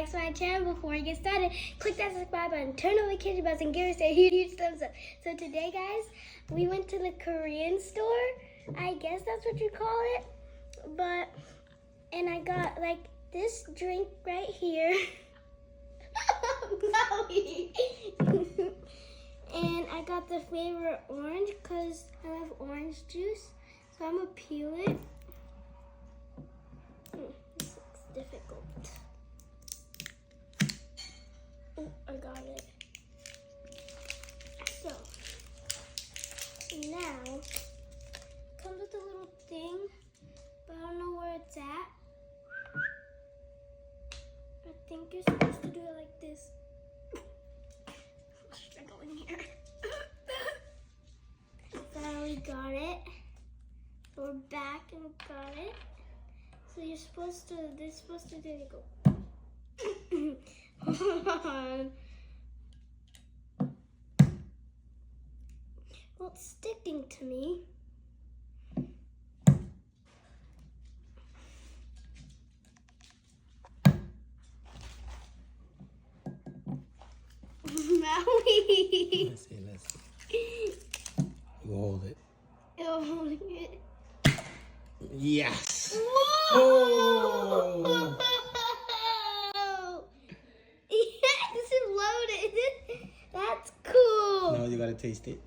back to my channel. Before we get started, click that subscribe button, turn on the notification bell, and give us a huge thumbs up. So today, guys, we went to the Korean store. I guess that's what you call it. And I got like this drink right here. And I got the flavor orange because I love orange juice. So I'm gonna peel it. This looks difficult. Oh, I got it. So now it comes with a little thing, but I don't know where it's at. I think you're supposed to do it like this. I'm struggling here. So we got it. We're back and we got it. So you're supposed to, this is supposed to do it. Go. Hold on. Well, it's sticking to me. Maui. Let's see. You hold it. I'm holding it. Yes. Whoa! Oh. Yes, it's loaded. That's cool. Now you gotta taste it.